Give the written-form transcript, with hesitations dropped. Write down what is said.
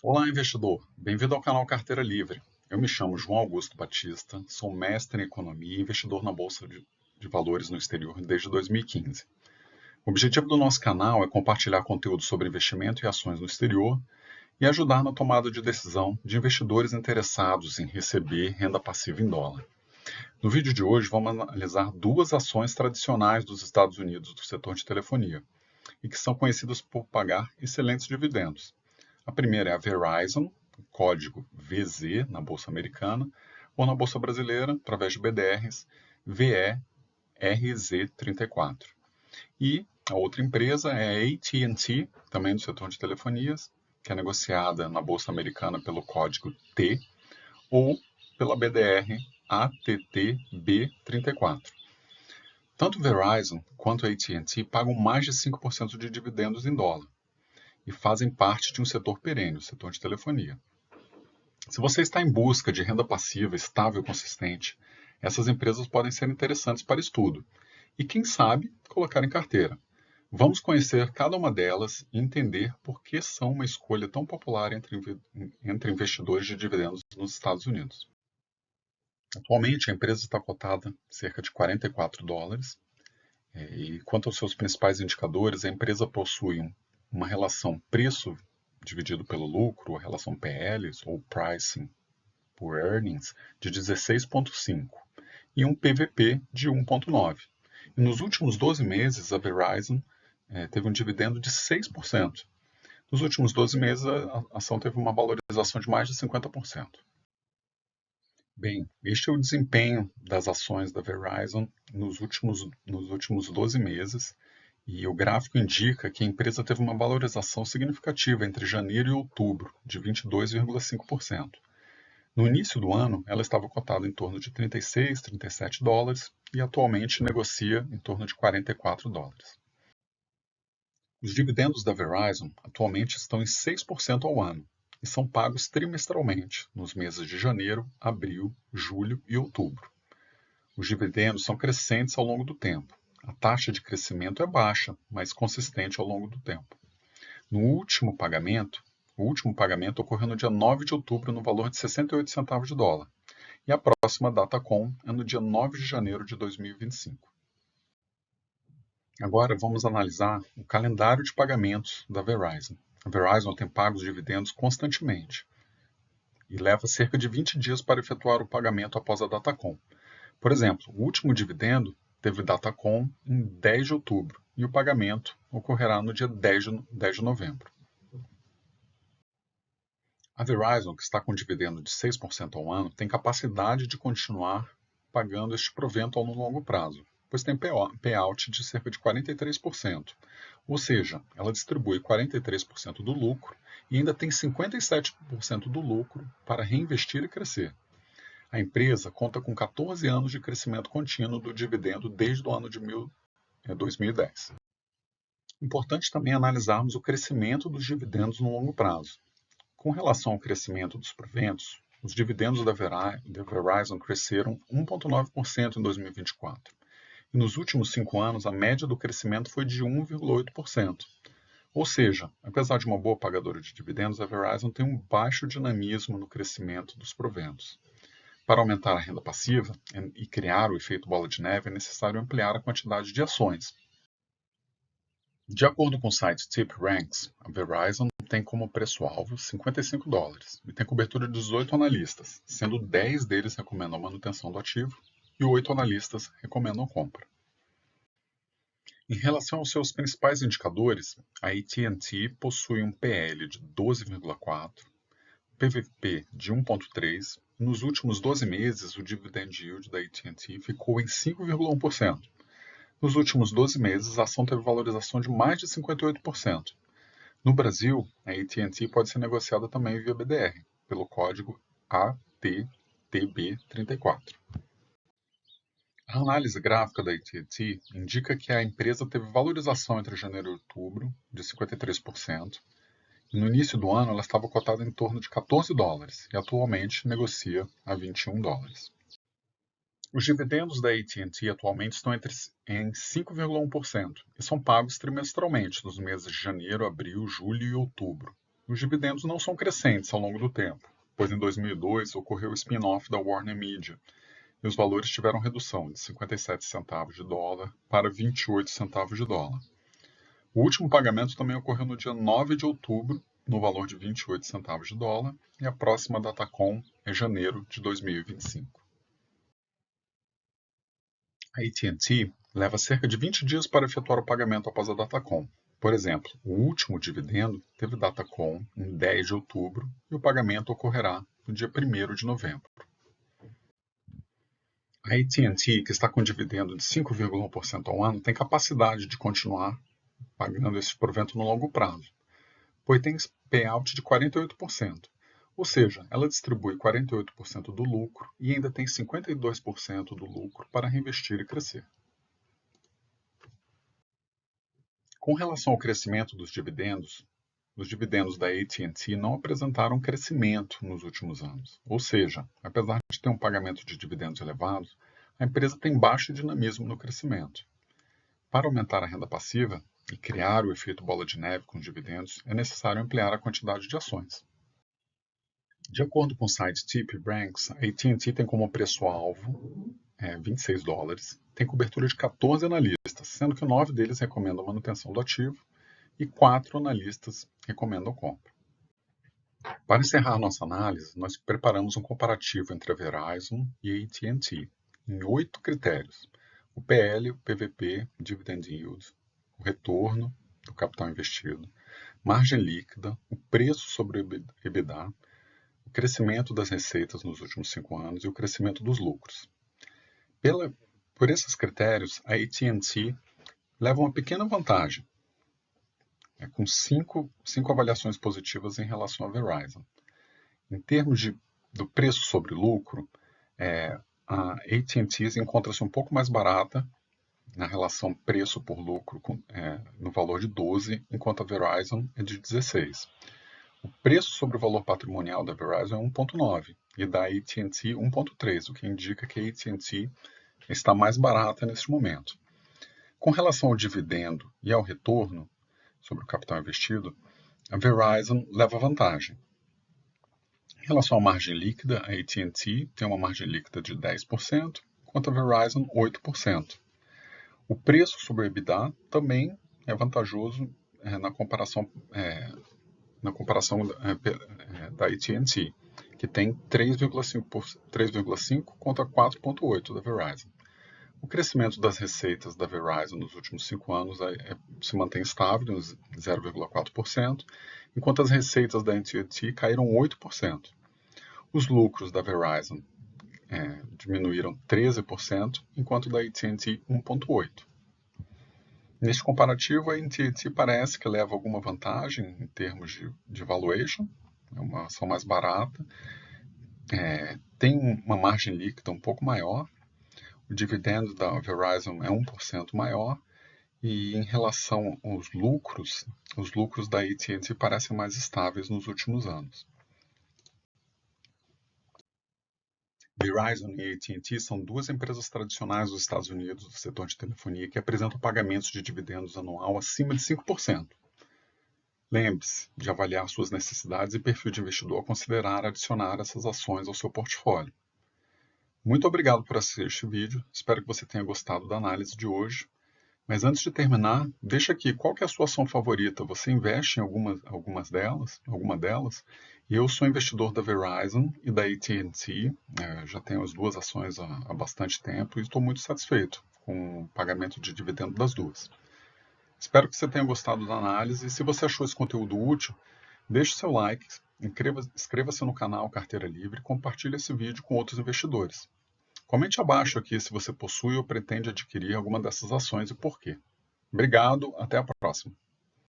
Olá, investidor. Bem-vindo ao canal Carteira Livre. Eu me chamo João Augusto Batista, sou mestre em economia e investidor na Bolsa de Valores no exterior desde 2015. O objetivo do nosso canal é compartilhar conteúdo sobre investimento e ações no exterior e ajudar na tomada de decisão de investidores interessados em receber renda passiva em dólar. No vídeo de hoje, vamos analisar duas ações tradicionais dos Estados Unidos do setor de telefonia e que são conhecidas por pagar excelentes dividendos. A primeira é a Verizon, código VZ na Bolsa Americana, ou na Bolsa Brasileira, através de BDRs, VERZ34. E a outra empresa é a AT&T, também do setor de telefonias, que é negociada na Bolsa Americana pelo código T, ou pela BDR ATTB34. Tanto Verizon quanto a AT&T pagam mais de 5% de dividendos em dólar e fazem parte de um setor perene, o setor de telefonia. Se você está em busca de renda passiva estável e consistente, essas empresas podem ser interessantes para estudo e, quem sabe, colocar em carteira. Vamos conhecer cada uma delas e entender por que são uma escolha tão popular entre investidores de dividendos nos Estados Unidos. Atualmente, a empresa está cotada cerca de $44, e quanto aos seus principais indicadores, a empresa possui uma relação preço dividido pelo lucro, a relação PL, ou Pricing por Earnings, de 16,5 e um PVP de 1,9. E nos últimos 12 meses, a Verizon teve um dividendo de 6%. Nos últimos 12 meses, a ação teve uma valorização de mais de 50%. Bem, este é o desempenho das ações da Verizon nos últimos 12 meses, e o gráfico indica que a empresa teve uma valorização significativa entre janeiro e outubro, de 22,5%. No início do ano, ela estava cotada em torno de $36, $37 e atualmente negocia em torno de $44. Os dividendos da Verizon atualmente estão em 6% ao ano e são pagos trimestralmente nos meses de janeiro, abril, julho e outubro. Os dividendos são crescentes ao longo do tempo. A taxa de crescimento é baixa, mas consistente ao longo do tempo. O último pagamento ocorreu no dia 9 de outubro no valor de 68 centavos de dólar. E a próxima data com é no dia 9 de janeiro de 2025. Agora vamos analisar o calendário de pagamentos da Verizon. A Verizon tem pago os dividendos constantemente e leva cerca de 20 dias para efetuar o pagamento após a data com. Por exemplo, o último dividendo teve data com em 10 de outubro e o pagamento ocorrerá no dia 10 de novembro. A Verizon, que está com dividendo de 6% ao ano, tem capacidade de continuar pagando este provento a longo prazo, pois tem payout de cerca de 43%, ou seja, ela distribui 43% do lucro e ainda tem 57% do lucro para reinvestir e crescer. A empresa conta com 14 anos de crescimento contínuo do dividendo desde o ano de 2010. Importante também analisarmos o crescimento dos dividendos no longo prazo. Com relação ao crescimento dos proventos, os dividendos da Verizon cresceram 1,9% em 2024. E nos últimos 5 anos, a média do crescimento foi de 1,8%. Ou seja, apesar de uma boa pagadora de dividendos, a Verizon tem um baixo dinamismo no crescimento dos proventos. Para aumentar a renda passiva e criar o efeito bola de neve, é necessário ampliar a quantidade de ações. De acordo com o site TipRanks, a Verizon tem como preço-alvo $55 e tem cobertura de 18 analistas, sendo 10 deles recomendam a manutenção do ativo e 8 analistas recomendam compra. Em relação aos seus principais indicadores, a AT&T possui um PL de 12,4, PVP de 1,3 e nos últimos 12 meses o dividend yield da AT&T ficou em 5,1%. Nos últimos 12 meses, a ação teve valorização de mais de 58%. No Brasil, a AT&T pode ser negociada também via BDR, pelo código ATTB34. A análise gráfica da AT&T indica que a empresa teve valorização entre janeiro e outubro de 53%, e no início do ano ela estava cotada em torno de $14 e atualmente negocia a $21. Os dividendos da AT&T atualmente estão em 5,1% e são pagos trimestralmente nos meses de janeiro, abril, julho e outubro. Os dividendos não são crescentes ao longo do tempo, pois em 2002 ocorreu o spin-off da Warner Media e os valores tiveram redução de 57 centavos de dólar para 28 centavos de dólar. O último pagamento também ocorreu no dia 9 de outubro, no valor de 28 centavos de dólar, e a próxima datacom é janeiro de 2025. A AT&T leva cerca de 20 dias para efetuar o pagamento após a datacom. Por exemplo, o último dividendo teve datacom em 10 de outubro e o pagamento ocorrerá no dia 1º de novembro. A AT&T, que está com dividendo de 5,1% ao ano, tem capacidade de continuar pagando esse provento no longo prazo, pois tem payout de 48%, ou seja, ela distribui 48% do lucro e ainda tem 52% do lucro para reinvestir e crescer. Com relação ao crescimento dos dividendos, os dividendos da AT&T não apresentaram crescimento nos últimos anos, ou seja, apesar de ter um pagamento de dividendos elevados, a empresa tem baixo dinamismo no crescimento. Para aumentar a renda passiva e criar o efeito bola de neve com os dividendos, é necessário ampliar a quantidade de ações. De acordo com o site TPRanks, a AT&T tem como preço-alvo $26, tem cobertura de 14 analistas, sendo que 9 deles recomendam manutenção do ativo e 4 analistas recomendam compra. Para encerrar nossa análise, nós preparamos um comparativo entre a Verizon e a AT&T em 8 critérios: o PL, o PVP, Dividend Yield, o retorno do capital investido, margem líquida, o preço sobre o EBITDA, o crescimento das receitas nos últimos 5 anos e o crescimento dos lucros. Por esses critérios, a AT&T leva uma pequena vantagem, com 5 avaliações positivas em relação à Verizon. Em termos do preço sobre lucro, a AT&T encontra-se um pouco mais barata na relação preço por lucro, no valor de 12, enquanto a Verizon é de 16. O preço sobre o valor patrimonial da Verizon é 1,9 e da AT&T 1,3, o que indica que a AT&T está mais barata neste momento. Com relação ao dividendo e ao retorno sobre o capital investido, a Verizon leva vantagem. Em relação à margem líquida, a AT&T tem uma margem líquida de 10%, enquanto a Verizon 8%. O preço sobre o EBITDA também é vantajoso na comparação da AT&T, que tem 3,5 contra 4,8 da Verizon. O crescimento das receitas da Verizon nos últimos 5 anos se mantém estável, em 0,4%, enquanto as receitas da AT&T caíram 8%. Os lucros da Verizon diminuíram 13%, enquanto da AT&T 1,8%. Neste comparativo, a AT&T parece que leva alguma vantagem em termos de valuation, é uma ação mais barata, tem uma margem líquida um pouco maior, o dividendo da Verizon é 1% maior, e em relação aos lucros, os lucros da AT&T parecem mais estáveis nos últimos anos. Verizon e AT&T são duas empresas tradicionais dos Estados Unidos do setor de telefonia que apresentam pagamentos de dividendos anual acima de 5%. Lembre-se de avaliar suas necessidades e perfil de investidor ao considerar adicionar essas ações ao seu portfólio. Muito obrigado por assistir este vídeo, espero que você tenha gostado da análise de hoje. Mas antes de terminar, deixa aqui qual que é a sua ação favorita. Você investe em alguma delas? Eu sou investidor da Verizon e da AT&T, já tenho as duas ações há bastante tempo e estou muito satisfeito com o pagamento de dividendo das duas. Espero que você tenha gostado da análise e se você achou esse conteúdo útil, deixe seu like, inscreva-se no canal Carteira Livre e compartilhe esse vídeo com outros investidores. Comente abaixo aqui se você possui ou pretende adquirir alguma dessas ações e por quê. Obrigado, até a próxima.